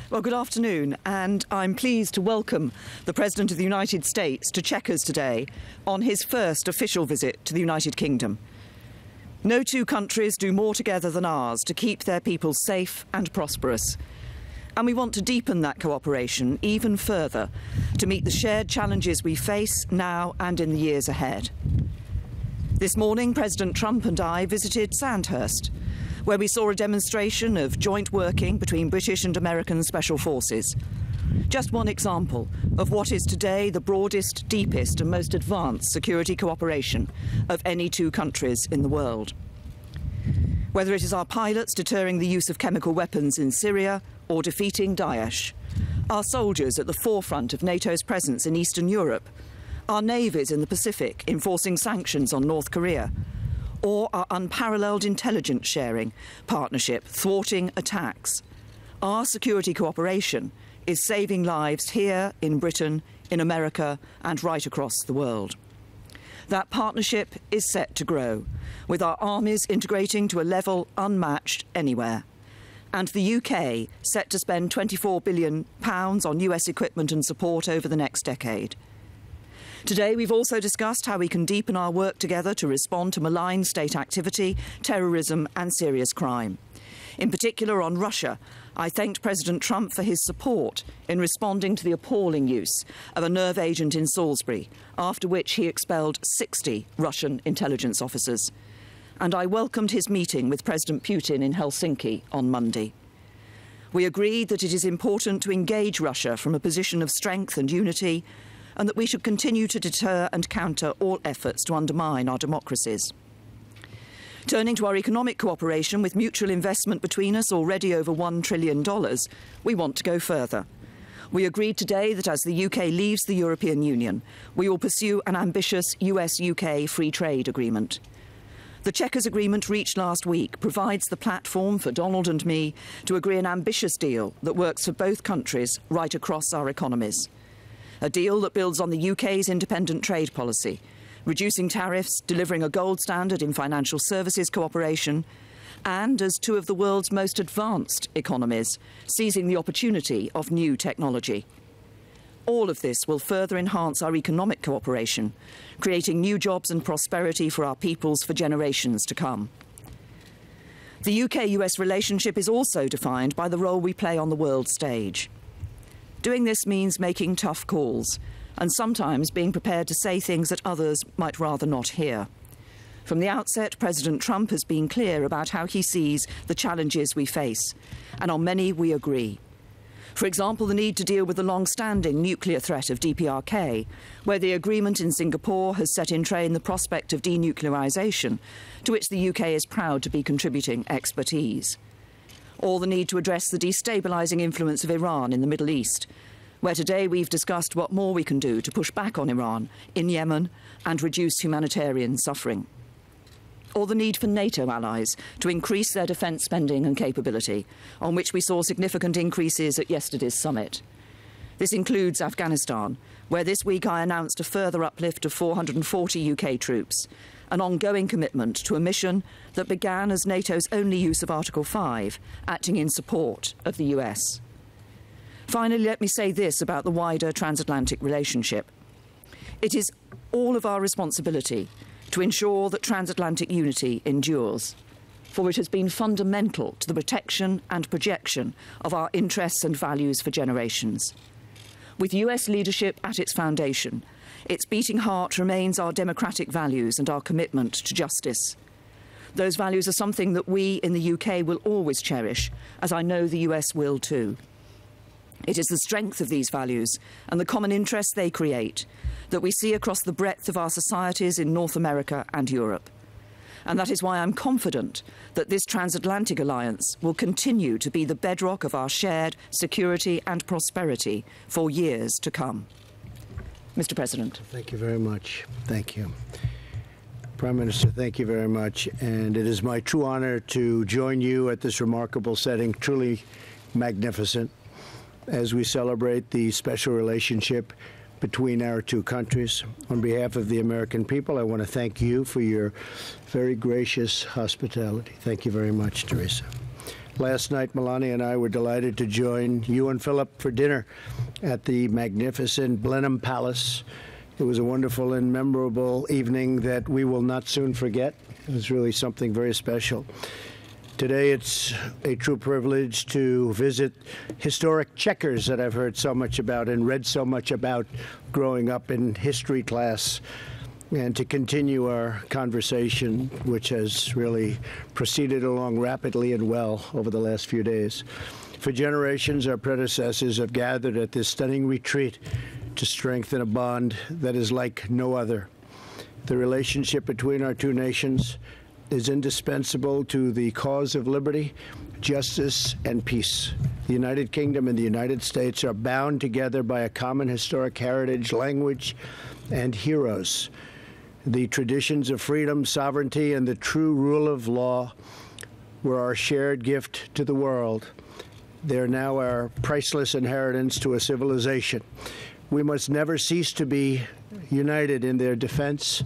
Well, good afternoon, and I'm pleased to welcome the President of the United States to Chequers today on his first official visit to the United Kingdom. No two countries do more together than ours to keep their people safe and prosperous. And we want to deepen that cooperation even further to meet the shared challenges we face now and in the years ahead. This morning, President Trump and I visited Sandhurst, where we saw a demonstration of joint working between British and American special forces. Just one example of what is today the broadest, deepest and most advanced security cooperation of any two countries in the world. Whether it is our pilots deterring the use of chemical weapons in Syria or defeating Daesh, our soldiers at the forefront of NATO's presence in Eastern Europe, our navies in the Pacific enforcing sanctions on North Korea, or our unparalleled intelligence sharing partnership thwarting attacks. Our security cooperation is saving lives here in Britain, in America and right across the world. That partnership is set to grow, with our armies integrating to a level unmatched anywhere, and the UK set to spend £24 billion on US equipment and support over the next decade. Today, we've also discussed how we can deepen our work together to respond to malign state activity, terrorism and serious crime. In particular, on Russia, I thanked President Trump for his support in responding to the appalling use of a nerve agent in Salisbury, after which he expelled 60 Russian intelligence officers. And I welcomed his meeting with President Putin in Helsinki on Monday. We agreed that it is important to engage Russia from a position of strength and unity, and that we should continue to deter and counter all efforts to undermine our democracies. Turning to our economic cooperation, with mutual investment between us already over $1 trillion, we want to go further. We agreed today that as the UK leaves the European Union, we will pursue an ambitious US-UK free trade agreement. The Chequers agreement reached last week provides the platform for Donald and me to agree an ambitious deal that works for both countries right across our economies. A deal that builds on the UK's independent trade policy, reducing tariffs, delivering a gold standard in financial services cooperation, and, as two of the world's most advanced economies, seizing the opportunity of new technology. All of this will further enhance our economic cooperation, creating new jobs and prosperity for our peoples for generations to come. The UK-US relationship is also defined by the role we play on the world stage. Doing this means making tough calls, and sometimes being prepared to say things that others might rather not hear. From the outset, President Trump has been clear about how he sees the challenges we face, and on many we agree. For example, the need to deal with the long-standing nuclear threat of DPRK, where the agreement in Singapore has set in train the prospect of denuclearisation, to which the UK is proud to be contributing expertise. Or the need to address the destabilising influence of Iran in the Middle East, where today we've discussed what more we can do to push back on Iran in Yemen and reduce humanitarian suffering. Or the need for NATO allies to increase their defence spending and capability, on which we saw significant increases at yesterday's summit. This includes Afghanistan, where this week I announced a further uplift of 440 UK troops, an ongoing commitment to a mission that began as NATO's only use of Article 5, acting in support of the US. Finally, let me say this about the wider transatlantic relationship. It is all of our responsibility to ensure that transatlantic unity endures, for it has been fundamental to the protection and projection of our interests and values for generations. With US leadership at its foundation, its beating heart remains our democratic values and our commitment to justice. Those values are something that we in the UK will always cherish, as I know the US will too. It is the strength of these values and the common interests they create that we see across the breadth of our societies in North America and Europe. And that is why I'm confident that this transatlantic alliance will continue to be the bedrock of our shared security and prosperity for years to come. Mr. President. Thank you very much. Thank you. Prime Minister, thank you very much. And it is my true honor to join you at this remarkable setting, truly magnificent, as we celebrate the special relationship between our two countries. On behalf of the American people, I want to thank you for your very gracious hospitality. Thank you very much, Teresa. Last night, Melania and I were delighted to join you and Philip for dinner at the magnificent Blenheim Palace. It was a wonderful and memorable evening that we will not soon forget. It was really something very special. Today, it's a true privilege to visit historic Chequers that I've heard so much about and read so much about growing up in history class, and to continue our conversation, which has really proceeded along rapidly and well over the last few days. For generations, our predecessors have gathered at this stunning retreat to strengthen a bond that is like no other. The relationship between our two nations is indispensable to the cause of liberty, justice, and peace. The United Kingdom and the United States are bound together by a common historic heritage, language, and heroes. The traditions of freedom, sovereignty, and the true rule of law were our shared gift to the world. They are now our priceless inheritance to a civilization. We must never cease to be united in their defense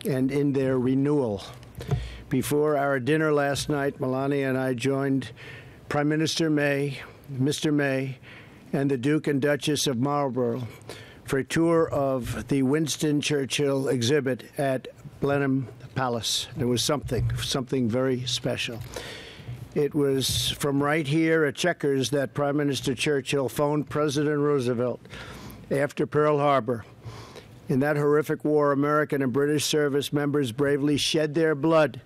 and in their renewal. Before our dinner last night, Melania and I joined Prime Minister May, Mr. May, and the Duke and Duchess of Marlborough for a tour of the Winston Churchill exhibit at Blenheim Palace. It was something very special. It was from right here at Chequers that Prime Minister Churchill phoned President Roosevelt after Pearl Harbor. In that horrific war, American and British service members bravely shed their blood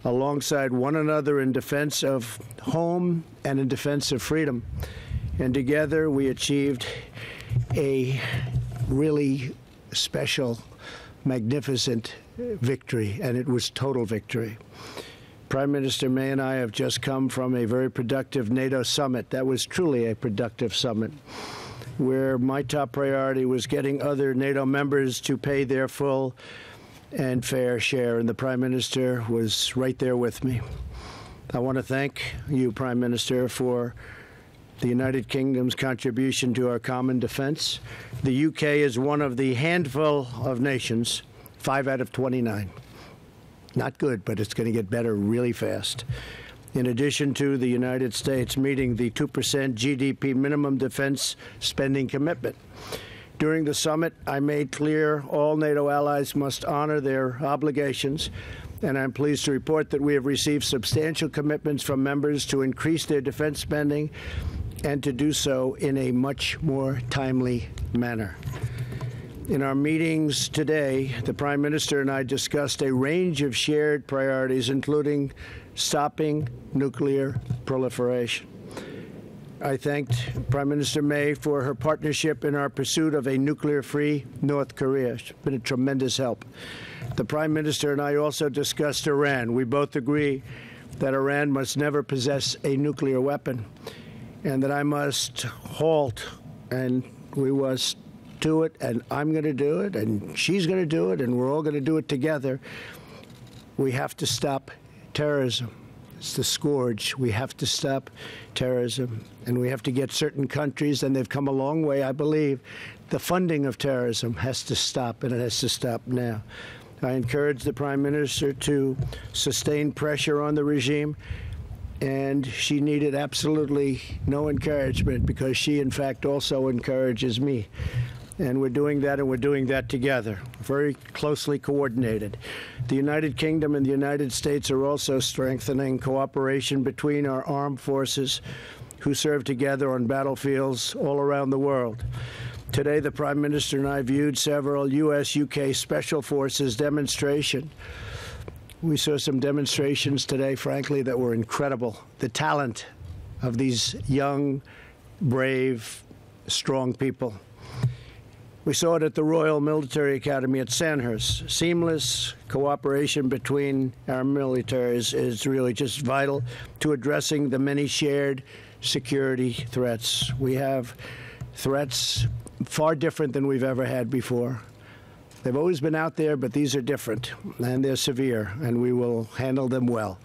alongside one another in defense of home and in defense of freedom. And together we achieved a really special, magnificent victory, and it was total victory. Prime Minister May and I have just come from a very productive NATO summit. That was truly a productive summit, where my top priority was getting other NATO members to pay their full and fair share, and the Prime Minister was right there with me. I want to thank you, Prime Minister, for the United Kingdom's contribution to our common defense. The UK is one of the handful of nations, 5 out of 29. Not good, but it's going to get better really fast. In addition to the United States meeting the 2% GDP minimum defense spending commitment. During the summit, I made clear all NATO allies must honor their obligations, and I'm pleased to report that we have received substantial commitments from members to increase their defense spending and to do so in a much more timely manner. In our meetings today, the Prime Minister and I discussed a range of shared priorities, including stopping nuclear proliferation. I thanked Prime Minister May for her partnership in our pursuit of a nuclear-free North Korea. It's been a tremendous help. The Prime Minister and I also discussed Iran. We both agree that Iran must never possess a nuclear weapon, and that I must halt, and we must do it, and I'm going to do it, and she's going to do it, and we're all going to do it together. We have to stop terrorism. It's the scourge. We have to stop terrorism, and we have to get certain countries, and they've come a long way, I believe. The funding of terrorism has to stop, and it has to stop now. I encourage the Prime Minister to sustain pressure on the regime, and she needed absolutely no encouragement, because she, in fact, also encourages me. And we're doing that, and we're doing that together, very closely coordinated. The United Kingdom and the United States are also strengthening cooperation between our armed forces who serve together on battlefields all around the world. Today, the Prime Minister and I viewed several U.S.-UK Special Forces demonstrations. We saw some demonstrations today, frankly, that were incredible. The talent of these young, brave, strong people. We saw it at the Royal Military Academy at Sandhurst. Seamless cooperation between our militaries is really just vital to addressing the many shared security threats. We have threats far different than we've ever had before. They've always been out there, but these are different, and they're severe, and we will handle them well.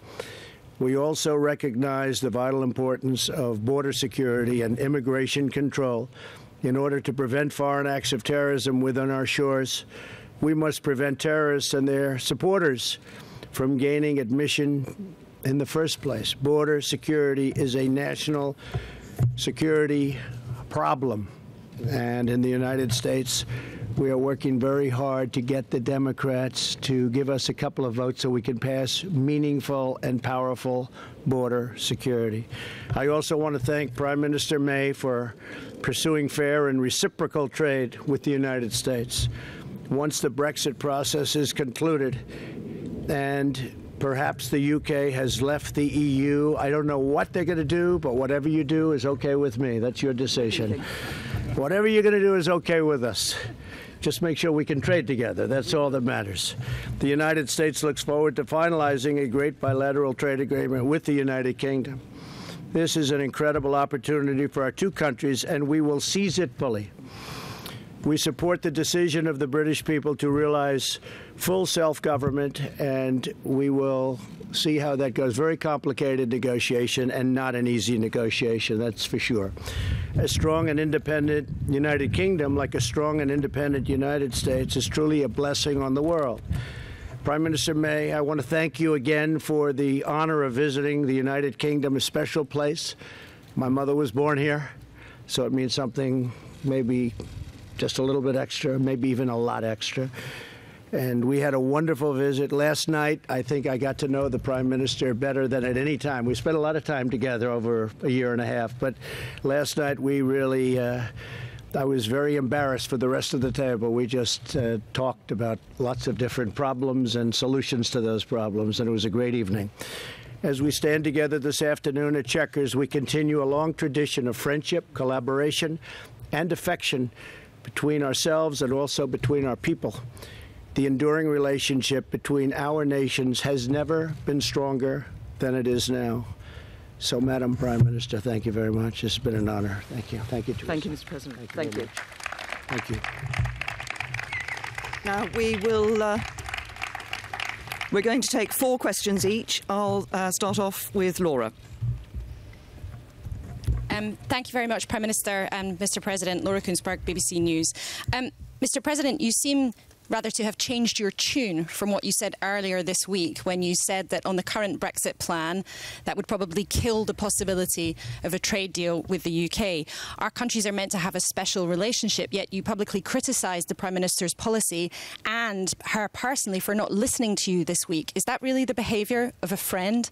We also recognize the vital importance of border security and immigration control. In order to prevent foreign acts of terrorism within our shores, we must prevent terrorists and their supporters from gaining admission in the first place. Border security is a national security problem. And in the United States, we are working very hard to get the Democrats to give us a couple of votes so we can pass meaningful and powerful border security. I also want to thank Prime Minister May for pursuing fair and reciprocal trade with the United States. Once the Brexit process is concluded and perhaps the UK has left the EU, I don't know what they're going to do, but whatever you do is okay with me. That's your decision. Whatever you're going to do is okay with us. Just make sure we can trade together. That's all that matters. The United States looks forward to finalizing a great bilateral trade agreement with the United Kingdom. This is an incredible opportunity for our two countries, and we will seize it fully. We support the decision of the British people to realize full self-government, and we will see how that goes. Very complicated negotiation and not an easy negotiation, that's for sure. A strong and independent United Kingdom, like a strong and independent United States, is truly a blessing on the world. Prime Minister May, I want to thank you again for the honor of visiting the United Kingdom, a special place. My mother was born here, so it means something maybe just a little bit extra, maybe even a lot extra. And we had a wonderful visit. Last night, I think I got to know the Prime Minister better than at any time. We spent a lot of time together over a year and a half, but last night we really, I was very embarrassed for the rest of the table. We just talked about lots of different problems and solutions to those problems, and it was a great evening. As we stand together this afternoon at Chequers, we continue a long tradition of friendship, collaboration, and affection between ourselves and also between our people. The enduring relationship between our nations has never been stronger than it is now. So, Madam Prime Minister, thank you very much. It's been an honor. Thank you. Thank you, Teresa. Thank you, Mr. President. Thank you. Thank you. Now, we're going to take 4 questions each. I'll start off with Laura. Thank you very much, Prime Minister and Mr. President. Laura Koonsberg, BBC News. Mr. President, you seem rather to have changed your tune from what you said earlier this week when you said that on the current Brexit plan, that would probably kill the possibility of a trade deal with the UK. Our countries are meant to have a special relationship, yet you publicly criticised the Prime Minister's policy and her personally for not listening to you this week. Is that really the behaviour of a friend?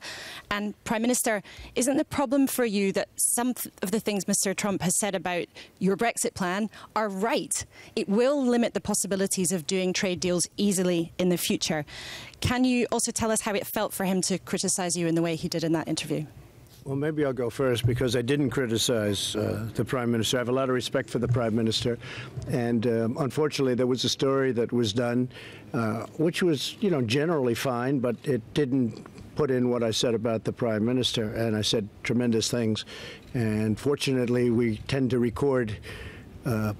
And Prime Minister, isn't the problem for you that some of the things Mr. Trump has said about your Brexit plan are right? It will limit the possibilities of doing trade deals easily in the future. Can you also tell us how it felt for him to criticise you in the way he did in that interview? Well, maybe I'll go first because I didn't criticize the Prime Minister. I have a lot of respect for the Prime Minister. And unfortunately, there was a story that was done, which was, generally fine, but it didn't put in what I said about the Prime Minister. And I said tremendous things. And fortunately, we tend to record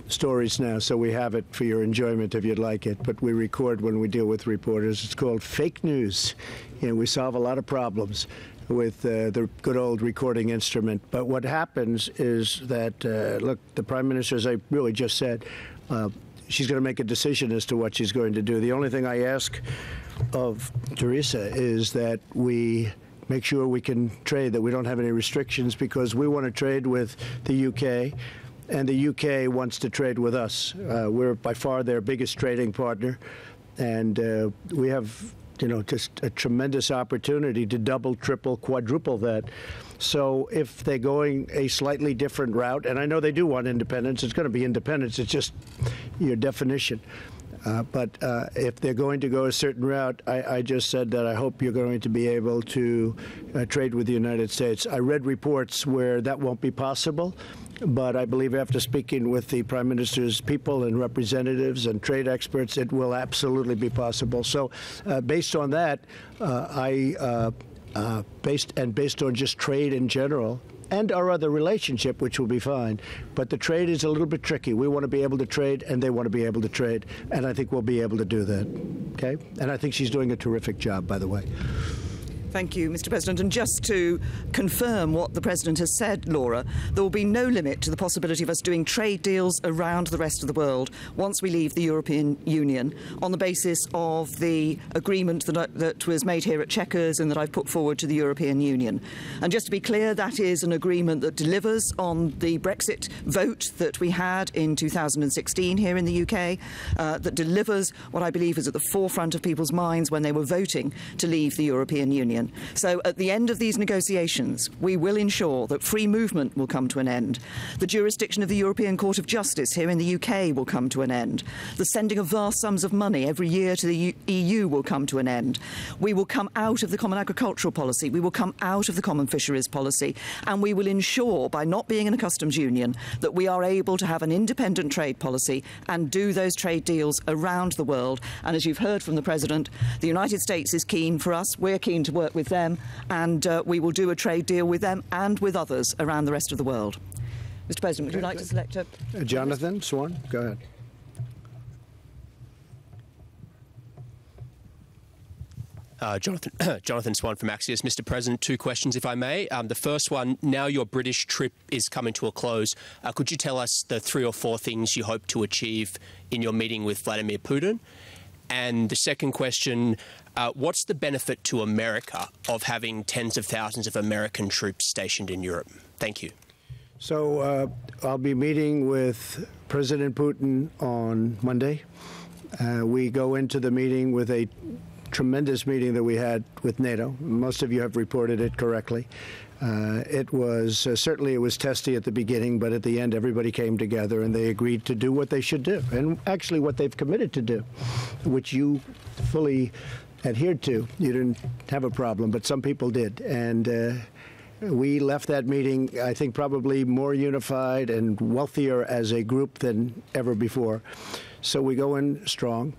stories now, so we have it for your enjoyment if you'd like it. But we record when we deal with reporters. It's called fake news. We solve a lot of problems with the good old recording instrument. But what happens is that, look, the Prime Minister, as I really just said, she's going to make a decision as to what she's going to do. The only thing I ask of Teresa is that we make sure we can trade, that we don't have any restrictions, because we want to trade with the UK. And the UK wants to trade with us. We're by far their biggest trading partner, and we have, just a tremendous opportunity to double, triple, quadruple that. So if they're going a slightly different route, and I know they do want independence, it's going to be independence. It's just your definition. But if they're going to go a certain route, I just said that I hope you're going to be able to trade with the United States. I read reports where that won't be possible. But I believe after speaking with the Prime Minister's people and representatives and trade experts, it will absolutely be possible. So based on that, based on just trade in general and our other relationship, which will be fine. But the trade is a little bit tricky. We want to be able to trade, and they want to be able to trade. And I think we'll be able to do that. Okay? And I think she's doing a terrific job, by the way. Thank you, Mr. President. And just to confirm what the President has said, Laura, there will be no limit to the possibility of us doing trade deals around the rest of the world once we leave the European Union on the basis of the agreement that was made here at Chequers and that I've put forward to the European Union. And just to be clear, that is an agreement that delivers on the Brexit vote that we had in 2016 here in the UK, that delivers what I believe is at the forefront of people's minds when they were voting to leave the European Union. So at the end of these negotiations, we will ensure that free movement will come to an end. The jurisdiction of the European Court of Justice here in the UK will come to an end. The sending of vast sums of money every year to the EU will come to an end. We will come out of the common agricultural policy. We will come out of the common fisheries policy. And we will ensure, by not being in a customs union, that we are able to have an independent trade policy and do those trade deals around the world. And as you've heard from the President, the United States is keen for us. We're keen to work with them, and we will do a trade deal with them and with others around the rest of the world. Mr. President, would you like to select a... Jonathan Swan, go ahead. Jonathan Swan from Axios. Mr. President, two questions, if I may. The first one, now your British trip is coming to a close. Could you tell us the 3 or 4 things you hope to achieve in your meeting with Vladimir Putin? And the second question, what's the benefit to America of having tens of thousands of American troops stationed in Europe? Thank you. So I'll be meeting with President Putin on Monday. We go into the meeting with a tremendous meeting that we had with NATO. Most of you have reported it correctly. It was certainly it was testy at the beginning, but at the end everybody came together and they agreed to do what they should do, and actually what they've committed to do, which you fully adhered to. You didn't have a problem, but some people did, and we left that meeting, I think, probably more unified and wealthier as a group than ever before. So we go in strong.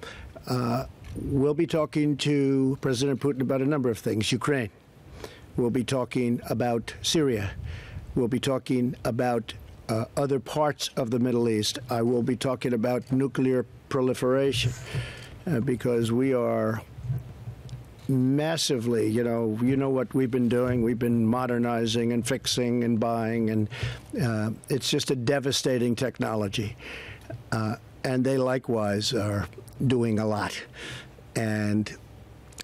We'll be talking to President Putin about a number of things. Ukraine. We'll be talking about Syria. We'll be talking about other parts of the Middle East. I will be talking about nuclear proliferation because we are massively, you know what we've been doing. We've been modernizing and fixing and buying, and it's just a devastating technology. And they likewise are doing a lot. And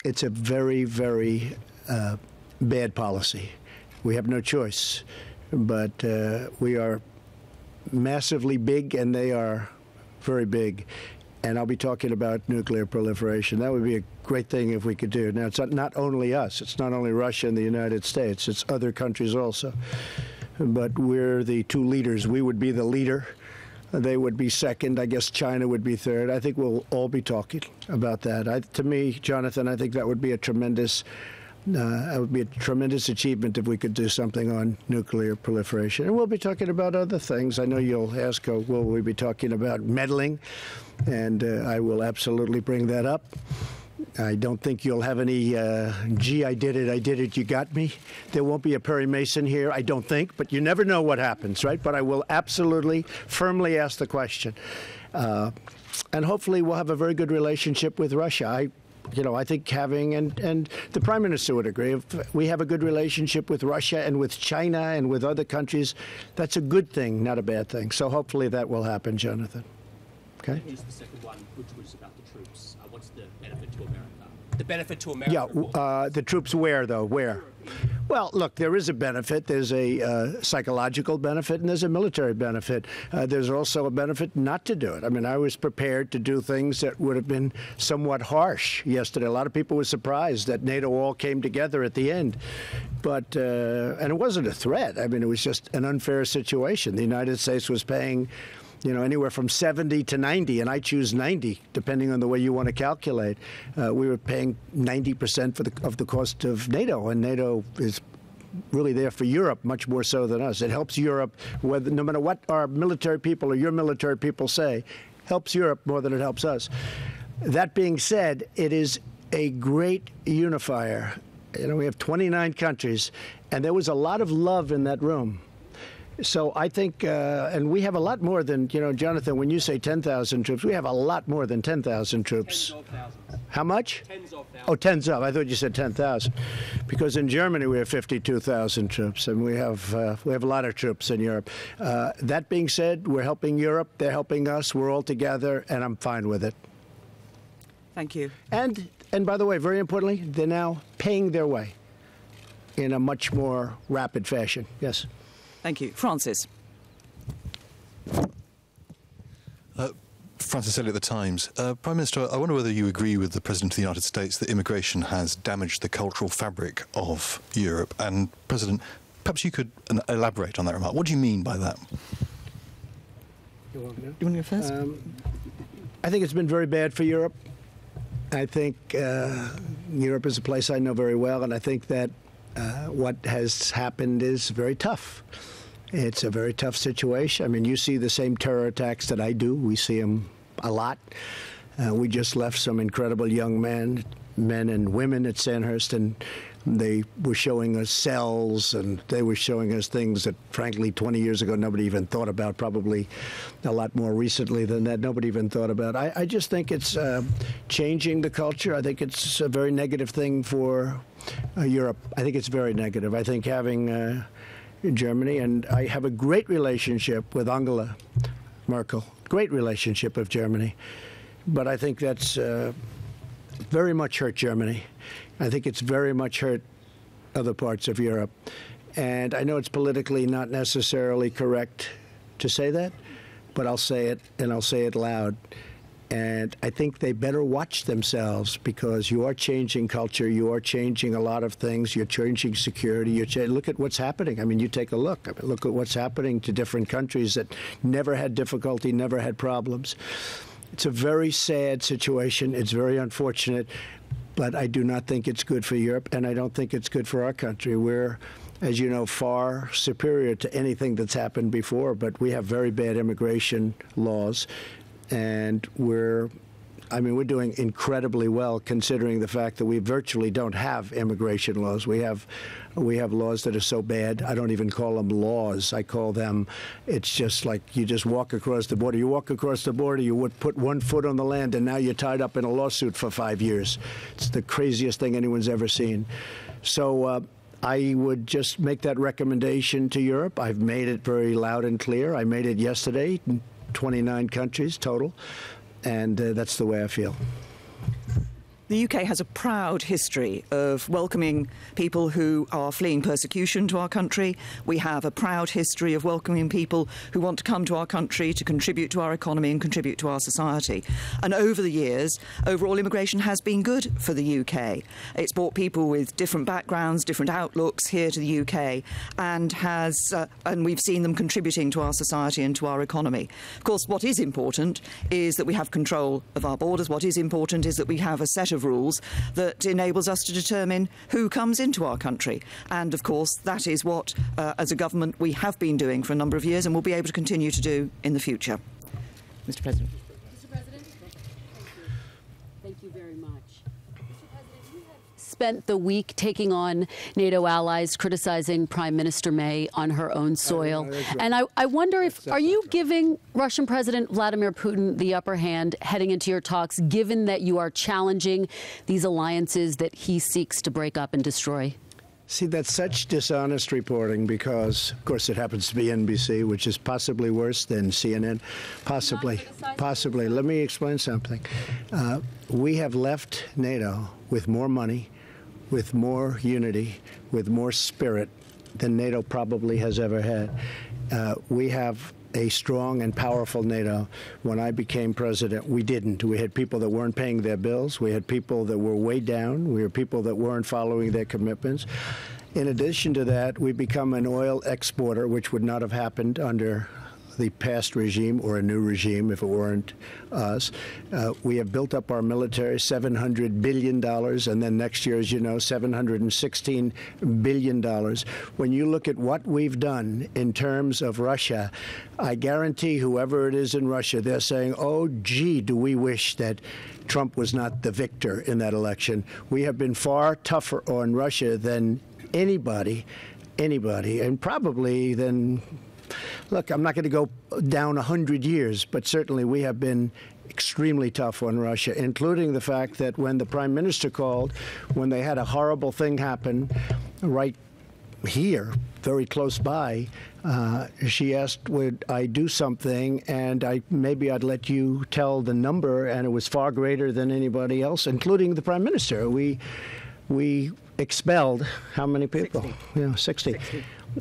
it's a very, very bad policy. We have no choice. But we are massively big, and they are very big. And I'll be talking about nuclear proliferation. That would be a great thing if we could do. Now, it's not only us. It's not only Russia and the United States. It's other countries also. But we're the two leaders. We would be the leader. They would be second. I guess China would be third. I think we'll all be talking about that. To me, Jonathan, I think that would be a tremendous achievement if we could do something on nuclear proliferation. And we'll be talking about other things. I know you'll ask, will we be talking about meddling? And I will absolutely bring that up. I don't think you'll have any, gee, I did it, you got me. There won't be a Perry Mason here, I don't think, but you never know what happens, right? But I will absolutely, firmly ask the question. And hopefully we'll have a very good relationship with Russia. I think having, and the Prime Minister would agree, if we have a good relationship with Russia and with China and with other countries, that's a good thing, not a bad thing. So hopefully that will happen, Jonathan. Okay? Here's the second one, which was about the troops. What's the benefit to America? The benefit to America? Yeah, the troops where, though? Where? Well, look, there is a benefit. There's a psychological benefit and there's a military benefit. There's also a benefit not to do it. I mean, I was prepared to do things that would have been somewhat harsh yesterday. A lot of people were surprised that NATO all came together at the end. But, and it wasn't a threat. I mean, it was just an unfair situation. The United States was paying, anywhere from 70 to 90, and I choose 90, depending on the way you want to calculate. We were paying 90% of the cost of NATO, and NATO is really there for Europe, much more so than us. It helps Europe, no matter what our military people or your military people say, helps Europe more than it helps us. That being said, it is a great unifier. We have 29 countries, and there was a lot of love in that room. So I think, and we have a lot more than, Jonathan, when you say 10,000 troops, we have a lot more than 10,000 troops. Tens of thousands. How much? Tens of thousands. Oh, tens of. I thought you said 10,000. Because in Germany we have 52,000 troops, and we have a lot of troops in Europe. That being said, we're helping Europe, they're helping us, we're all together, and I'm fine with it. Thank you. And by the way, very importantly, they're now paying their way in a much more rapid fashion. Yes. Thank you. Francis. Francis Elliott, The Times. Prime Minister, I wonder whether you agree with the President of the United States that immigration has damaged the cultural fabric of Europe. And, President, perhaps you could elaborate on that remark. What do you mean by that? You want to go first? I think it's been very bad for Europe. I think Europe is a place I know very well, and I think that what has happened is very tough. It's a very tough situation. I mean, you see the same terror attacks that I do. We see them a lot. We just left some incredible young men and women at Sandhurst, and they were showing us cells, and they were showing us things that, frankly, 20 years ago nobody even thought about, probably a lot more recently than that nobody even thought about. I just think it's changing the culture. I think it's a very negative thing for Europe. I think it's very negative. I think having Germany, and I have a great relationship with Angela Merkel, great relationship with Germany, but I think that's very much hurt Germany. I think it's very much hurt other parts of Europe. And I know it's politically not necessarily correct to say that, but I'll say it, and I'll say it loud. And I think they better watch themselves, because you are changing culture, you are changing a lot of things, you're changing security, look at what's happening. I mean, you take a look. I mean, look at what's happening to different countries that never had difficulty, never had problems. It's a very sad situation. It's very unfortunate, but I do not think it's good for Europe, and I don't think it's good for our country. We're, as you know, far superior to anything that's happened before, but we have very bad immigration laws. And we're doing incredibly well, considering the fact that we virtually don't have immigration laws. We have laws that are so bad, I don't even call them laws. I call them, it's just like you just walk across the border. You walk across the border, you would put one foot on the land, and now you're tied up in a lawsuit for 5 years. It's the craziest thing anyone's ever seen. So I would just make that recommendation to Europe. I've made it very loud and clear. I made it yesterday. 29 countries total, and that's the way I feel. The UK has a proud history of welcoming people who are fleeing persecution to our country. We have a proud history of welcoming people who want to come to our country to contribute to our economy and contribute to our society. And over the years, overall immigration has been good for the UK. It's brought people with different backgrounds, different outlooks here to the UK, and we've seen them contributing to our society and to our economy. Of course, what is important is that we have control of our borders. What is important is that we have a set of rules that enables us to determine who comes into our country. And of course, that is what, as a government, we have been doing for a number of years and will be able to continue to do in the future. Mr. President. Mr. President, thank you very much. Mr. President, you have spent the week taking on NATO allies, criticizing Prime Minister May on her own soil. Right. And I wonder if, are you giving Russian President Vladimir Putin the upper hand heading into your talks, given that you are challenging these alliances that he seeks to break up and destroy? See, that's such dishonest reporting because, of course, it happens to be NBC, which is possibly worse than CNN. Possibly. Let me explain something. We have left NATO with more money, with more unity, with more spirit than NATO probably has ever had. We have a strong and powerful NATO. When I became president, we didn't. We had people that weren't paying their bills. We had people that were way down. We had people that weren't following their commitments. In addition to that, we become an oil exporter, which would not have happened under the past regime or a new regime if it weren't us. We have built up our military, $700 billion, and then next year, as you know, $716 billion. When you look at what we've done in terms of Russia, I guarantee whoever it is in Russia, they're saying, oh, gee, do we wish that Trump was not the victor in that election. We have been far tougher on Russia than anybody, and probably than look, I'm not going to go down 100 years, but certainly we have been extremely tough on Russia, including the fact that when the prime minister called, when they had a horrible thing happen right here, very close by, she asked, would I do something, and maybe I'd let you tell the number, and it was far greater than anybody else, including the prime minister. We expelled how many people? 60.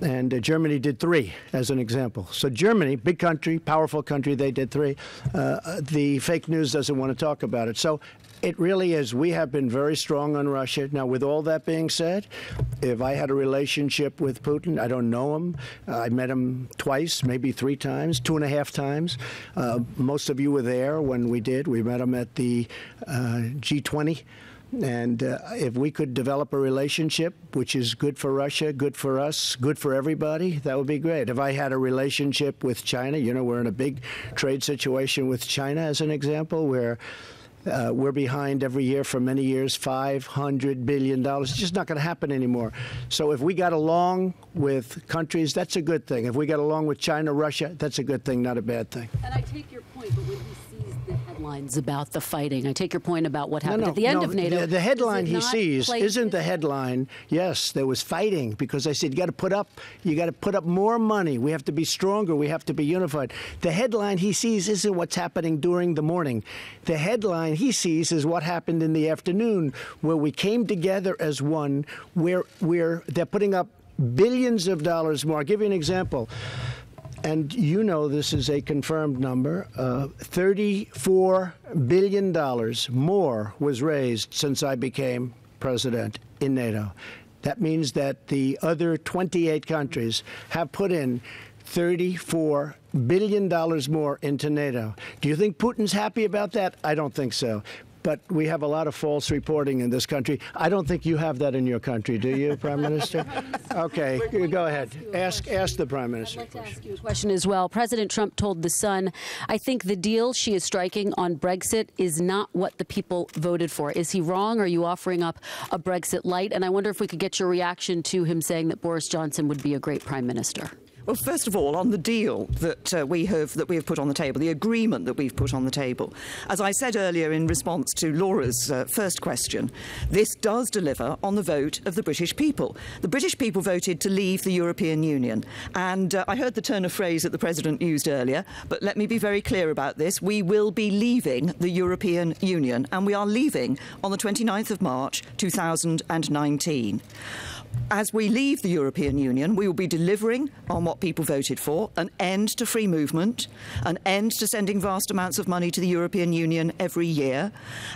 And Germany did 3, as an example. So Germany, big country, powerful country, they did 3. The fake news doesn't want to talk about it. So it really is. We have been very strong on Russia. Now, with all that being said, if I had a relationship with Putin, I don't know him. I met him twice, maybe 3 times, 2.5 times. Most of you were there when we did. We met him at the G20. And if we could develop a relationship, which is good for Russia, good for us, good for everybody, that would be great. If I had a relationship with China, we're in a big trade situation with China, as an example, where we're behind every year for many years, $500 billion. It's just not going to happen anymore. So if we got along with countries, that's a good thing. If we got along with China, Russia, that's a good thing, not a bad thing. And I take your point, but when he sees the headlines about the fighting, I take your point about what happened at the end of NATO. The headline he sees isn't the headline. Yes, there was fighting, because I said you got to put up more money. We have to be stronger. We have to be unified. The headline he sees isn't what's happening during the morning. The headline he sees is what happened in the afternoon, where we came together as one, where they're putting up billions of dollars more. I'll give you an example. And this is a confirmed number. $34 billion more was raised since I became president in NATO. That means that the other 28 countries have put in $34 billion more into NATO. Do you think Putin's happy about that? I don't think so. But we have a lot of false reporting in this country. I don't think you have that in your country, do you, Prime Minister? Okay, go ahead. Ask the Prime Minister. I'd like to ask you a question as well. President Trump told The Sun, I think the deal she is striking on Brexit is not what the people voted for. Is he wrong? Or are you offering up a Brexit light? And I wonder if we could get your reaction to him saying that Boris Johnson would be a great Prime Minister. Well, first of all, on the deal that we have put on the table, the agreement that we've put on the table, as I said earlier in response to Laura's first question, this does deliver on the vote of the British people. The British people voted to leave the European Union, and I heard the turn of phrase that the President used earlier, but let me be very clear about this. We will be leaving the European Union, and we are leaving on the 29th of March 2019. As we leave the European Union, we will be delivering on what people voted for: an end to free movement, an end to sending vast amounts of money to the European Union every year,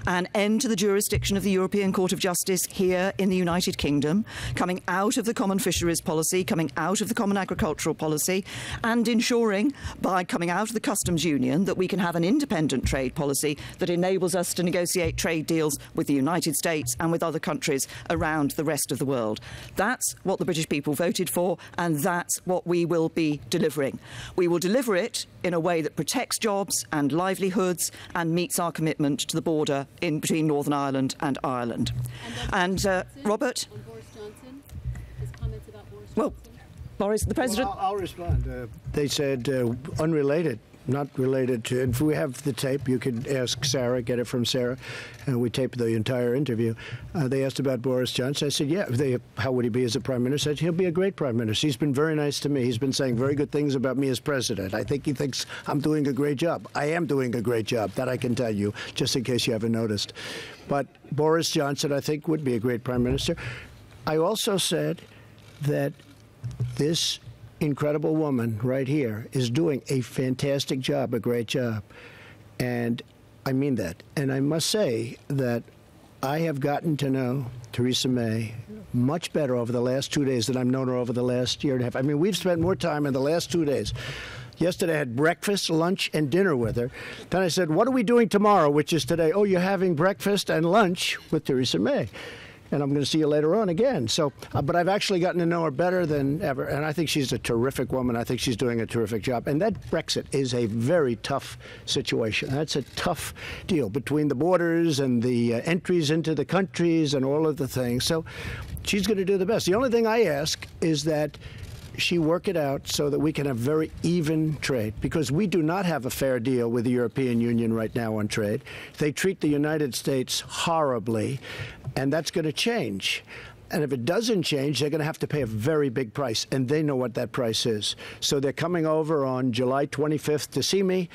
an end to the jurisdiction of the European Court of Justice here in the United Kingdom, coming out of the common fisheries policy, coming out of the common agricultural policy, and ensuring, by coming out of the customs union, that we can have an independent trade policy that enables us to negotiate trade deals with the United States and with other countries around the rest of the world. That's what the British people voted for, and that's what we will be delivering. We will deliver it in a way that protects jobs and livelihoods and meets our commitment to the border in between Northern Ireland and Ireland. And Robert? On Boris Johnson, his comments about Boris Johnson? Well, Boris, the President... Well, I'll respond. They said unrelated. Not related to, if we have the tape, you could ask Sarah, get it from Sarah, and we taped the entire interview. They asked about Boris Johnson. I said, yeah, how would he be as a prime minister? I said, he'll be a great prime minister. He's been very nice to me. He's been saying very good things about me as president. I think he thinks I'm doing a great job. I am doing a great job, that I can tell you, just in case you haven't noticed. But Boris Johnson, I think, would be a great prime minister. I also said that this incredible woman right here is doing a fantastic job, a great job. And I mean that. And I must say that I have gotten to know Theresa May much better over the last 2 days than I've known her over the last year and a half. I mean, we've spent more time in the last 2 days. Yesterday I had breakfast, lunch, and dinner with her. Then I said, what are we doing tomorrow, which is today? Oh, you're having breakfast and lunch with Theresa May. And I'm going to see you later on again. So, but I've actually gotten to know her better than ever. And I think she's a terrific woman. I think she's doing a terrific job. And that Brexit is a very tough situation. That's a tough deal between the borders and the entries into the countries and all of the things. So she's going to do the best. The only thing I ask is that she work it out so that we can have very even trade, because we do not have a fair deal with the European Union right now on trade. They treat the United States horribly, and that's going to change. And if it doesn't change, they're going to have to pay a very big price, and they know what that price is. So they're coming over on July 25th to see me,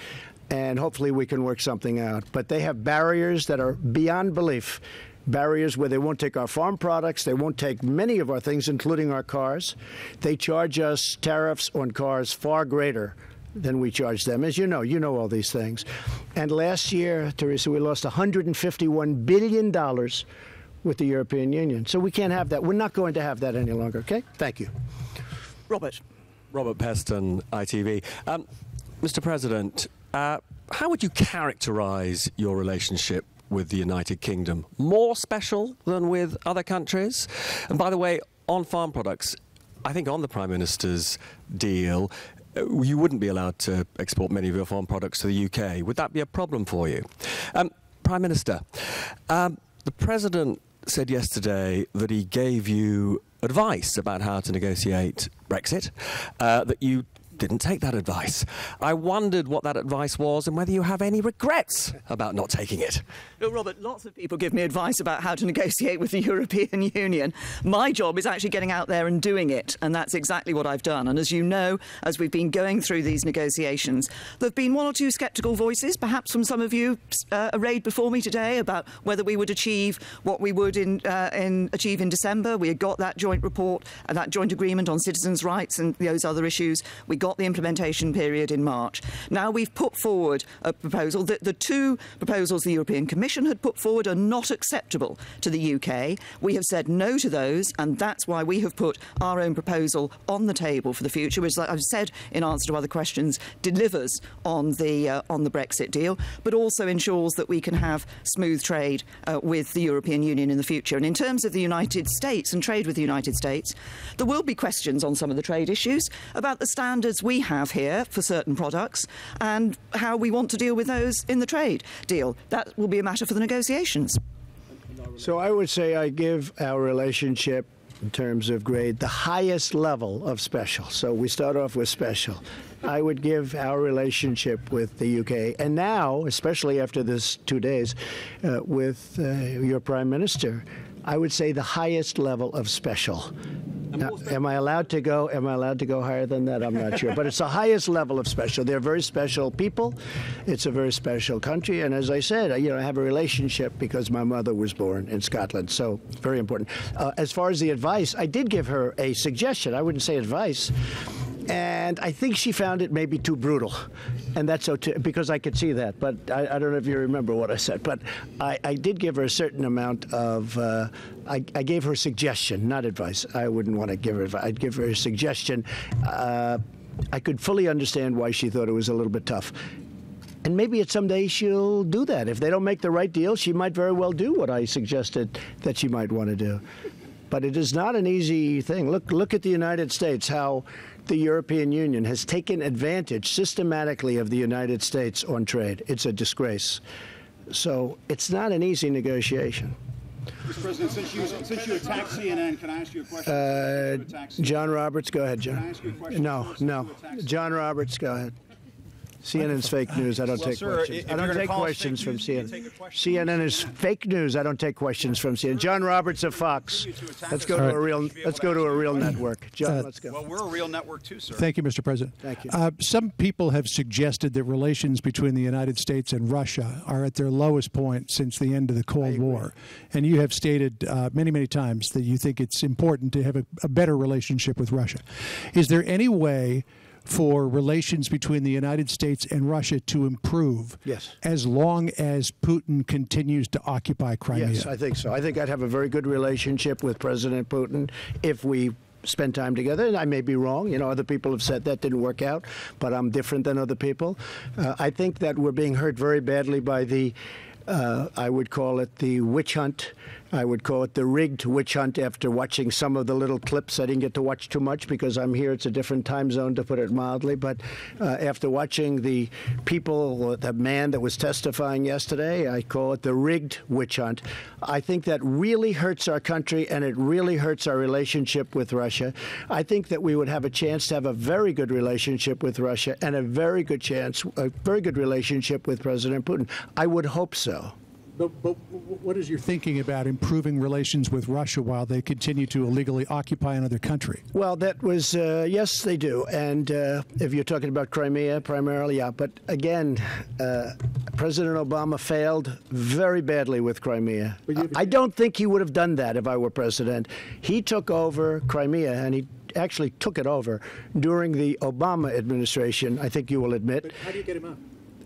and hopefully we can work something out. But they have barriers that are beyond belief. Barriers where they won't take our farm products, they won't take many of our things, including our cars. They charge us tariffs on cars far greater than we charge them. As you know all these things. And last year, Teresa, we lost $151 billion with the European Union. So we can't have that. We're not going to have that any longer, okay? Thank you. Robert. Robert Peston, ITV. Mr. President, how would you characterize your relationship with the United Kingdom? More special than with other countries? And by the way, on farm products, I think on the Prime Minister's deal, you wouldn't be allowed to export many of your farm products to the UK. Would that be a problem for you? Prime Minister, the President said yesterday that he gave you advice about how to negotiate Brexit, that you didn't take that advice. I wondered what that advice was and whether you have any regrets about not taking it. Well, Robert, lots of people give me advice about how to negotiate with the European Union. My job is actually getting out there and doing it, and that's exactly what I've done. And as you know, as we've been going through these negotiations, there have been one or two sceptical voices, perhaps from some of you arrayed before me today, about whether we would achieve what we would achieve in December. We had got that joint report and that joint agreement on citizens' rights and those other issues. We got the implementation period in March. Now we've put forward a proposal that the two proposals the European Commission had put forward are not acceptable to the UK. We have said no to those, and that's why we have put our own proposal on the table for the future, which, like I've said in answer to other questions, delivers on the Brexit deal, but also ensures that we can have smooth trade with the European Union in the future. And in terms of the United States and trade with the United States, there will be questions on some of the trade issues about the standards we have here for certain products and how we want to deal with those in the trade deal. That will be a matter for the negotiations. So I would say I give our relationship in terms of grade the highest level of special. So we start off with special. I would give our relationship with the UK, and now, especially after this 2 days with your Prime Minister, I would say the highest level of special. Now, am I allowed to go higher than that? I'm not sure. But it's the highest level of special. They're very special people. It's a very special country. And as I said, I have a relationship because my mother was born in Scotland. So very important. As far as the advice, I did give her a suggestion. I wouldn't say advice. And I think she found it maybe too brutal. And that's okay, because I could see that. But I don't know if you remember what I said. But I did give her a certain amount of, I gave her a suggestion, not advice. I wouldn't want to give her advice. I'd give her a suggestion. I could fully understand why she thought it was a little bit tough. And maybe someday she'll do that. If they don't make the right deal, she might very well do what I suggested that she might want to do. But it is not an easy thing. Look at the United States, how the European Union has taken advantage systematically of the United States on trade. It's a disgrace. So it's not an easy negotiation. Mr. President, since you attacked CNN, can I ask you a question? John Roberts, go ahead, John. Can I ask you a question? No. John Roberts, go ahead. CNN's fake news. I don't take questions. I don't take questions from CNN. CNN is fake news. I don't take questions from CNN. John Roberts of Fox. Let's go to a real network. John, let's go. Well, we're a real network too, sir. Thank you, Mr. President. Thank you. Some people have suggested that relations between the United States and Russia are at their lowest point since the end of the Cold War. And you have stated many, many times that you think it's important to have a better relationship with Russia. Is there any way for relations between the United States and Russia to improve? Yes. As long as Putin continues to occupy Crimea? Yes, I think so. I think I'd have a very good relationship with President Putin if we spend time together. And I may be wrong. Other people have said that didn't work out, but I'm different than other people. I think that we're being hurt very badly by the I would call it the witch hunt I would call it the rigged witch hunt after watching some of the little clips. I didn't get to watch too much because I'm here. It's a different time zone, to put it mildly. But after watching the people, the man that was testifying yesterday, I call it the rigged witch hunt. I think that really hurts our country, and it really hurts our relationship with Russia. I think that we would have a chance to have a very good relationship with Russia and a very good relationship with President Putin. I would hope so. But what is your thinking about improving relations with Russia while they continue to illegally occupy another country? Well, that was, yes, they do. And if you're talking about Crimea primarily, yeah. But again, President Obama failed very badly with Crimea. I don't think he would have done that if I were president. He took over Crimea, and he actually took it over during the Obama administration, I think you will admit. But how do you get him out?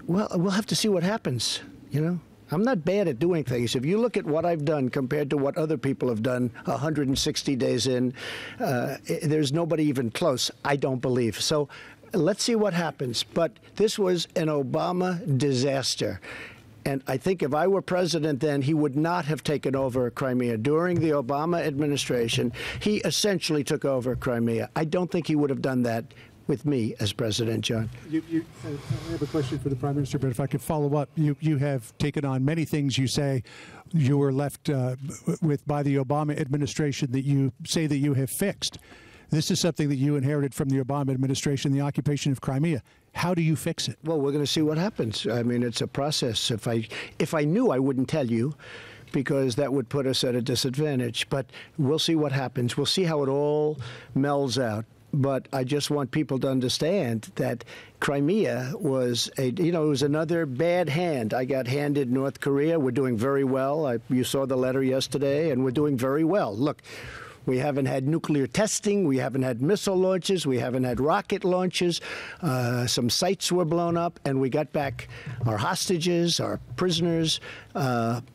Well, we'll have to see what happens, you know. I'm not bad at doing things. If you look at what I've done compared to what other people have done 160 days in, there's nobody even close, I don't believe. So let's see what happens. But this was an Obama disaster. And I think if I were president then, he would not have taken over Crimea. During the Obama administration, he essentially took over Crimea. I don't think he would have done that with me as president, John. I have a question for the Prime Minister, but if I could follow up, you have taken on many things you say you were left with by the Obama administration that you say that you have fixed. This is something that you inherited from the Obama administration, the occupation of Crimea. How do you fix it? Well, we're going to see what happens. I mean, it's a process. If I knew, I wouldn't tell you, because that would put us at a disadvantage. But we'll see what happens. We'll see how it all melds out. But I just want people to understand that Crimea was it was another bad hand. I got handed North Korea. We're doing very well. You saw the letter yesterday, and we're doing very well. Look, we haven't had nuclear testing. We haven't had missile launches. We haven't had rocket launches. Some sites were blown up, and we got back our hostages, our prisoners,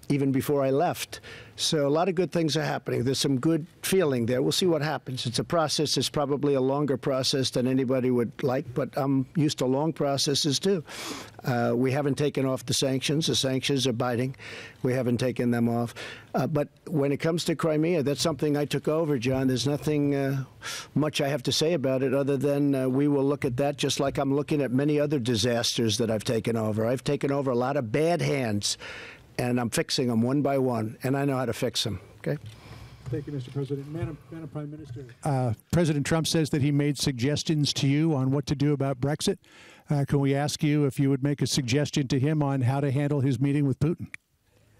even before I left. So a lot of good things are happening. There's some good feeling there. We'll see what happens. It's a process. It's probably a longer process than anybody would like, but I'm used to long processes, too. We haven't taken off the sanctions. The sanctions are biting. We haven't taken them off. But when it comes to Crimea, that's something I took over, John. There's nothing much I have to say about it other than we will look at that just like I'm looking at many other disasters that I've taken over. I've taken over a lot of bad hands, and I'm fixing them one by one, and I know how to fix them. Okay? Thank you, Mr. President. Madam Prime Minister, President Trump says that he made suggestions to you on what to do about Brexit. Can we ask you if you would make a suggestion to him on how to handle his meeting with Putin?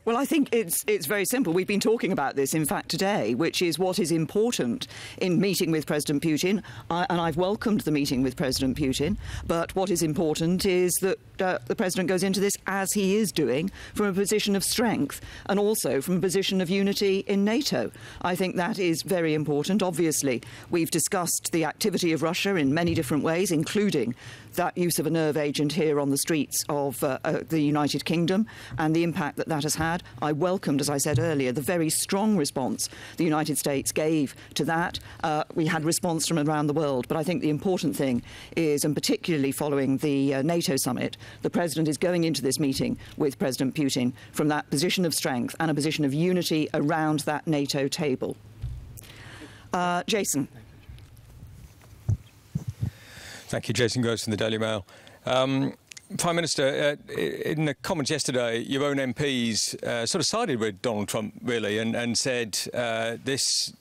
Well, I think it's very simple. We've been talking about this, in fact, today, which is what is important in meeting with President Putin. And I've welcomed the meeting with President Putin. But what is important is that the President goes into this, as he is doing, from a position of strength and also from a position of unity in NATO. I think that is very important. Obviously, we've discussed the activity of Russia in many different ways, including that use of a nerve agent here on the streets of the United Kingdom and the impact that that has had. I welcomed, as I said earlier, the very strong response the United States gave to that. We had response from around the world, but I think the important thing is, and particularly following the NATO summit, the President is going into this meeting with President Putin from that position of strength and a position of unity around that NATO table. Jason. Thank you. Jason Gross from the Daily Mail. Prime Minister, in the comments yesterday, your own MPs sort of sided with Donald Trump, really, and said this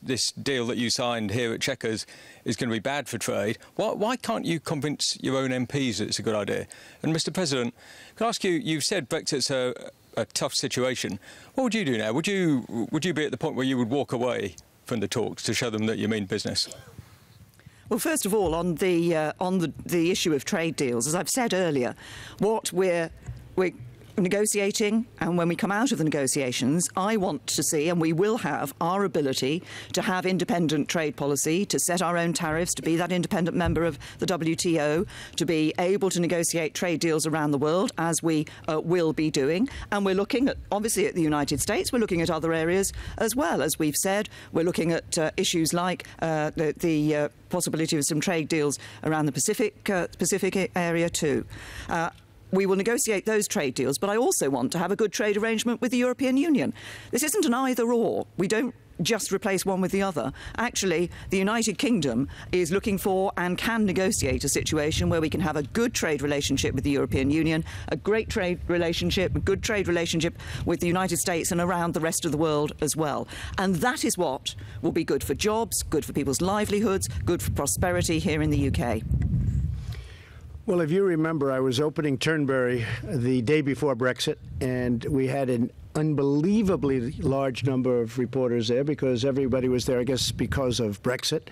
deal that you signed here at Chequers is going to be bad for trade. Why can't you convince your own MPs that it's a good idea? And, Mr. President, can I ask you, you've said Brexit's a tough situation. What would you do now? Would you be at the point where you would walk away from the talks to show them that you mean business? Well, first of all, on the issue of trade deals, as I've said earlier, what we're negotiating, and when we come out of the negotiations, I want to see, and we will have, our ability to have independent trade policy, to set our own tariffs, to be that independent member of the WTO, to be able to negotiate trade deals around the world, as we will be doing. And we're looking at, obviously, at the United States. We're looking at other areas as well. As we've said, we're looking at issues like the possibility of some trade deals around the Pacific area too. we will negotiate those trade deals, but I also want to have a good trade arrangement with the European Union. This isn't an either-or. We don't just replace one with the other. Actually, the United Kingdom is looking for and can negotiate a situation where we can have a good trade relationship with the European Union, a great trade relationship, a good trade relationship with the United States and around the rest of the world as well. And that is what will be good for jobs, good for people's livelihoods, good for prosperity here in the UK. Well, if you remember, I was opening Turnberry the day before Brexit, and we had an unbelievably large number of reporters there because everybody was there, I guess, because of Brexit.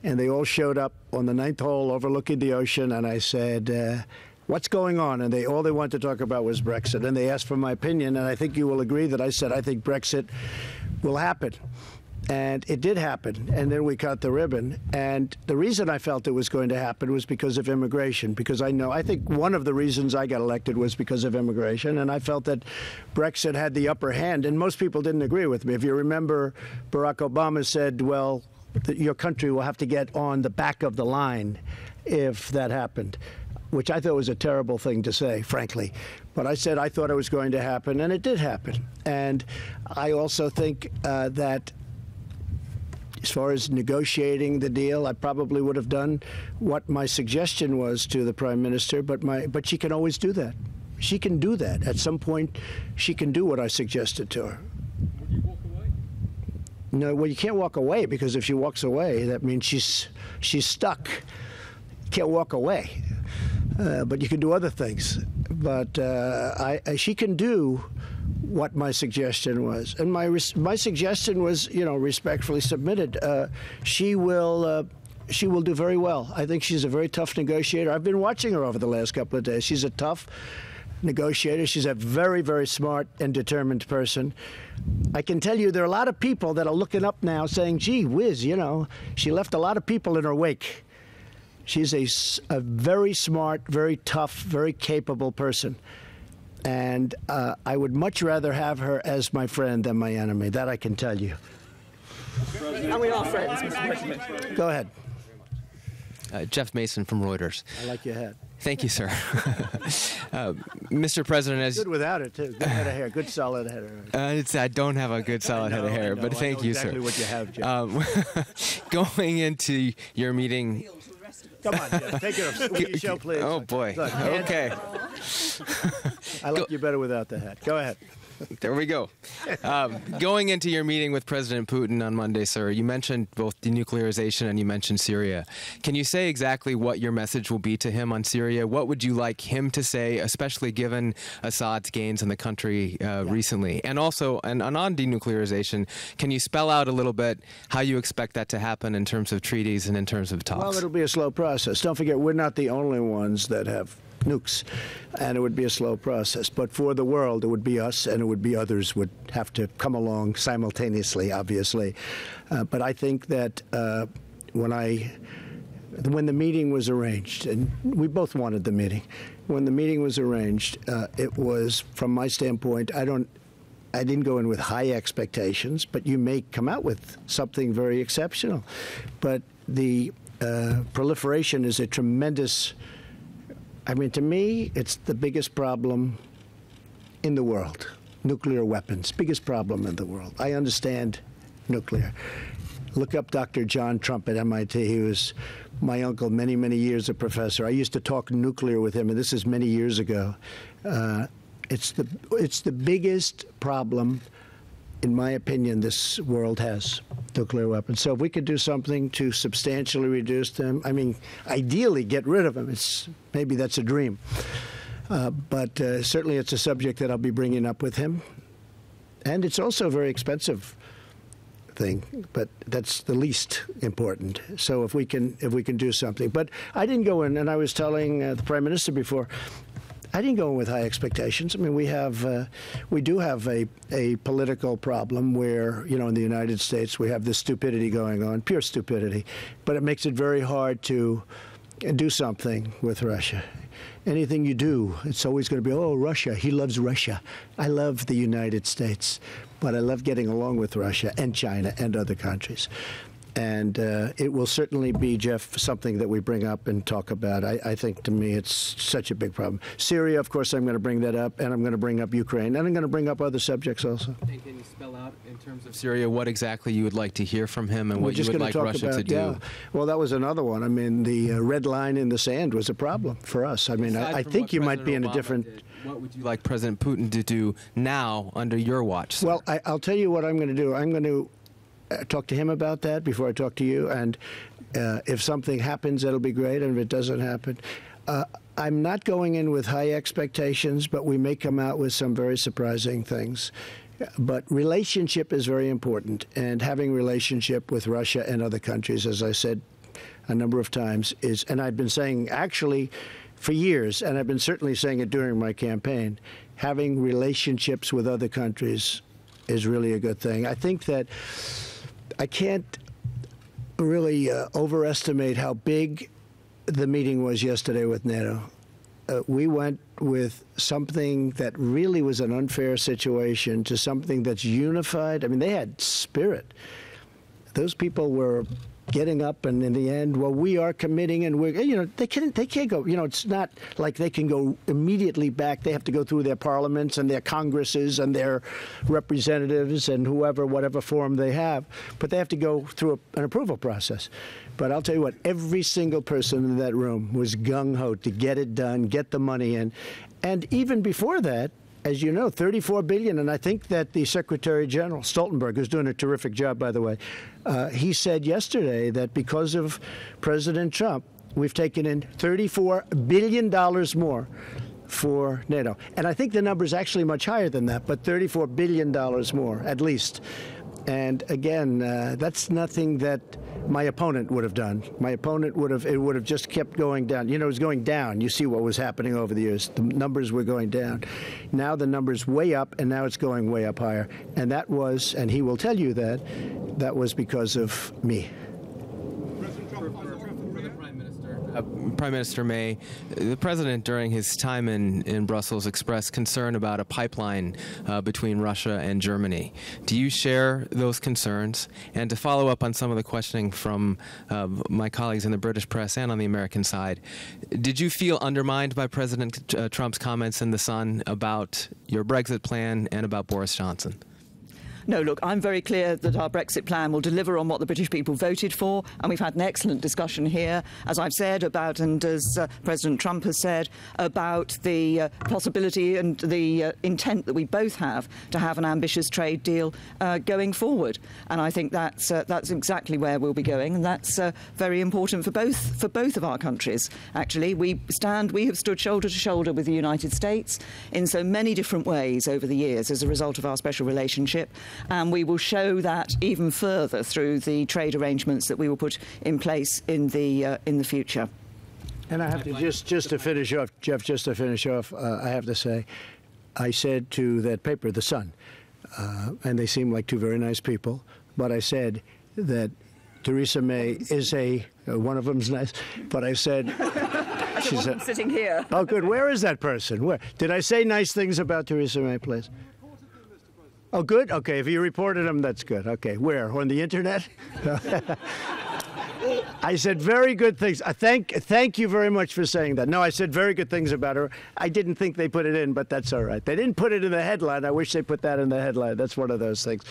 And they all showed up on the 9th hole overlooking the ocean, and I said, what's going on? And all they wanted to talk about was Brexit. And they asked for my opinion, and I think you will agree that I said I think Brexit will happen. And it did happen, and then we cut the ribbon. And the reason I felt it was going to happen was because of immigration, because I think one of the reasons I got elected was because of immigration, and I felt that Brexit had the upper hand, and most people didn't agree with me. If you remember, Barack Obama said, well, your country will have to get on the back of the line if that happened, which I thought was a terrible thing to say, frankly. But I said I thought it was going to happen, and it did happen. And I also think that as far as negotiating the deal, I probably would have done what my suggestion was to the Prime Minister, but she can always do that. She can do that. At some point, she can do what I suggested to her. Would you walk away? No, well, you can't walk away, because if she walks away, that means she's stuck. You can't walk away. But you can do other things. But she can do what my suggestion was, and my suggestion was, respectfully submitted. She will do very well. I think she's a very tough negotiator. I've been watching her over the last couple of days. She's a tough negotiator. She's a very, very smart and determined person. I can tell you there are a lot of people that are looking up now saying, gee whiz, she left a lot of people in her wake. She's a very smart, very tough, very capable person. And I would much rather have her as my friend than my enemy. That I can tell you. And we are friends, Mr. President. Go ahead. Jeff Mason from Reuters. I like your hat. Thank you, sir. Mr. President, as good without it too. Good head of hair. Good solid head of hair. I don't have a good solid head of hair, but thank you, exactly sir. What you have, Jeff. Going into your meeting. Come on, Jeff. Take it off. Will you show, please? Oh boy. Look, okay. I like you better without the hat. Go ahead. There we go. Going into your meeting with President Putin on Monday, sir, you mentioned both denuclearization and you mentioned Syria. Can you say exactly what your message will be to him on Syria? What would you like him to say, especially given Assad's gains in the country recently? And also, and on denuclearization, can you spell out a little bit how you expect that to happen in terms of treaties and in terms of talks? Well, it'll be a slow process. Don't forget, we're not the only ones that have nukes, and it would be a slow process. But for the world, it would be us, and it would be others would have to come along simultaneously, obviously. But I think that when the meeting was arranged, and we both wanted the meeting, when the meeting was arranged, it was, from my standpoint, I didn't go in with high expectations, but you may come out with something very exceptional. But the proliferation is a tremendous. I mean, to me, it's the biggest problem in the world. Nuclear weapons, biggest problem in the world. I understand nuclear. Look up Dr. John Trump at MIT. He was my uncle, many, many years a professor. I used to talk nuclear with him, and this is many years ago. It's the biggest problem, in my opinion, this world has, nuclear weapons. So if we could do something to substantially reduce them, I mean, ideally get rid of them. Maybe that's a dream. But certainly it's a subject that I'll be bringing up with him. And it's also a very expensive thing, but that's the least important. So if we can do something. But I didn't go in, and I was telling the Prime Minister before, I didn't go in with high expectations. I mean, we do have a political problem where, in the United States we have this stupidity going on, pure stupidity, but it makes it very hard to do something with Russia. Anything you do, it's always going to be, oh, Russia, he loves Russia. I love the United States, but I love getting along with Russia and China and other countries. And it will certainly be, Jeff, something that we bring up and talk about. I think, to me, it's such a big problem. Syria, of course, I'm going to bring that up, and I'm going to bring up Ukraine, and I'm going to bring up other subjects also. And can you spell out, in terms of Syria, what exactly you would like to hear from him and what you would like Russia to do? Yeah. Well, that was another one. I mean, the red line in the sand was a problem for us. I mean, I think you might be in a different... What would you like President Putin to do now under your watch, sir? Well, I'll tell you what I'm going to do. I'm going to talk to him about that before I talk to you. And if something happens, that'll be great. And if it doesn't happen, I'm not going in with high expectations, but we may come out with some very surprising things. But relationship is very important. And having relationship with Russia and other countries, as I said a number of times, is, and I've been saying actually for years, and I've been certainly saying it during my campaign, having relationships with other countries is really a good thing. I think that I can't really overestimate how big the meeting was yesterday with NATO. We went with something that really was an unfair situation to something that's unified. I mean, they had spirit. Those people were getting up, and in the end, well, we are committing, and we're, they can't go, it's not like they can go immediately back. They have to go through their parliaments and their congresses and their representatives and whatever form they have, but they have to go through an approval process. But I'll tell you what, every single person in that room was gung-ho to get it done, get the money in. And even before that, as you know, $34 billion, and I think that the Secretary General, Stoltenberg, who's doing a terrific job, by the way, he said yesterday that because of President Trump, we've taken in $34 billion more for NATO. And I think the number is actually much higher than that, but $34 billion more, at least. And again, that's nothing that my opponent would have done. My opponent would have just kept going down. It was going down. You see what was happening over the years. The numbers were going down. Now the number's way up, and now it's going way up higher. And that was, and he will tell you that was because of me. Prime Minister May, the President, during his time in Brussels, expressed concern about a pipeline between Russia and Germany. Do you share those concerns? And to follow up on some of the questioning from my colleagues in the British press and on the American side, did you feel undermined by President Trump's comments in The Sun about your Brexit plan and about Boris Johnson? No, look, I'm very clear that our Brexit plan will deliver on what the British people voted for, and we've had an excellent discussion here, as I've said, about, and as President Trump has said, about the possibility and the intent that we both have to have an ambitious trade deal going forward. And I think that's exactly where we'll be going, and that's very important for both of our countries. Actually, we have stood shoulder to shoulder with the United States in so many different ways over the years as a result of our special relationship. And we will show that even further through the trade arrangements that we will put in place in the future. And I have to just to finish off, Jeff. Just to finish off, I have to say, I said to that paper, The Sun, and they seem like two very nice people, but I said that Theresa May is one of them's nice, but I said. She's sitting here. Oh, good. Where is that person? Where did I say nice things about Theresa May, please? Oh, good? Okay, if you reported them, that's good. Okay, where? On the internet? I said very good things. Thank you very much for saying that. No, I said very good things about her. I didn't think they put it in, but that's all right. They didn't put it in the headline. I wish they put that in the headline. That's one of those things.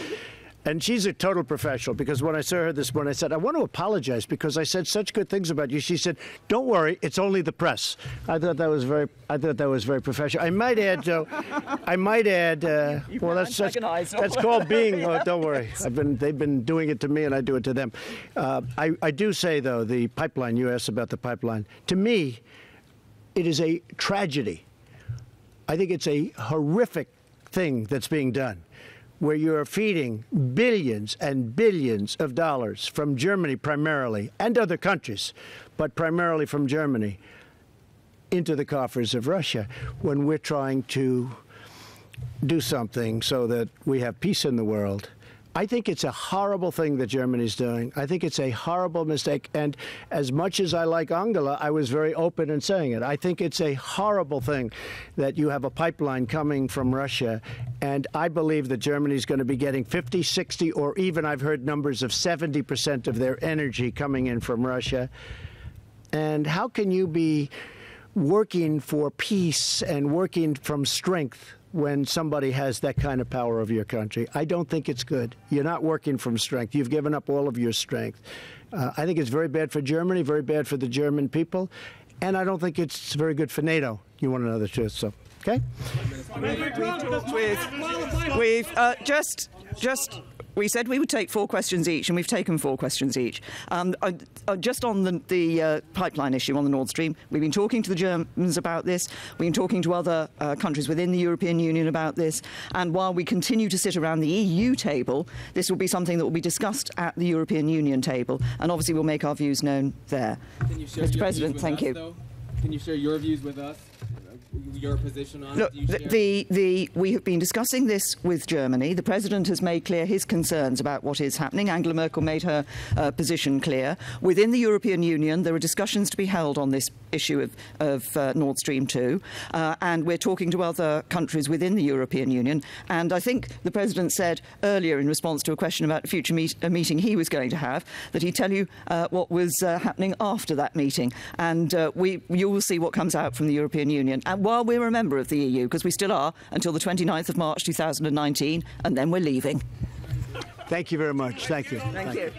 And she's a total professional, because when I saw her this morning, I said, I want to apologize because I said such good things about you. She said, don't worry, it's only the press. I thought that was very professional. I might add, well, that's called being, don't worry. They've been doing it to me, and I do it to them. I do say, though, the pipeline, you asked about the pipeline. To me, it is a tragedy. I think it's a horrific thing that's being done, where you're feeding billions and billions of dollars from Germany primarily, and other countries, but primarily from Germany, into the coffers of Russia, when we're trying to do something so that we have peace in the world. I think it's a horrible thing that Germany's doing. I think it's a horrible mistake. And as much as I like Angela, I was very open in saying it. I think it's a horrible thing that you have a pipeline coming from Russia. And I believe that Germany's going to be getting 50, 60, or even I've heard numbers of 70% of their energy coming in from Russia. And how can you be working for peace and working from strength when somebody has that kind of power over your country? I don't think it's good. You're not working from strength. You've given up all of your strength. I think it's very bad for Germany, very bad for the German people, and I don't think it's very good for NATO. You want to know the truth, so, okay? We said we would take 4 questions each, and we've taken 4 questions each. Just on the pipeline issue on the Nord Stream, we've been talking to the Germans about this. We've been talking to other countries within the European Union about this. And while we continue to sit around the EU table, this will be something that will be discussed at the European Union table. And obviously we'll make our views known there. Mr. President, thank you. Can you share your views with us? Your position on Look, we have been discussing this with Germany. The President has made clear his concerns about what is happening. Angela Merkel made her position clear. Within the European Union, there are discussions to be held on this issue of Nord Stream 2, and we're talking to other countries within the European Union. And I think the President said earlier in response to a question about a future meeting he was going to have, that he'd tell you what was happening after that meeting. And you will see what comes out from the European Union. And while we're a member of the EU, because we still are until the 29th of March 2019, and then we're leaving. Thank you very much. Thank you. Thank you.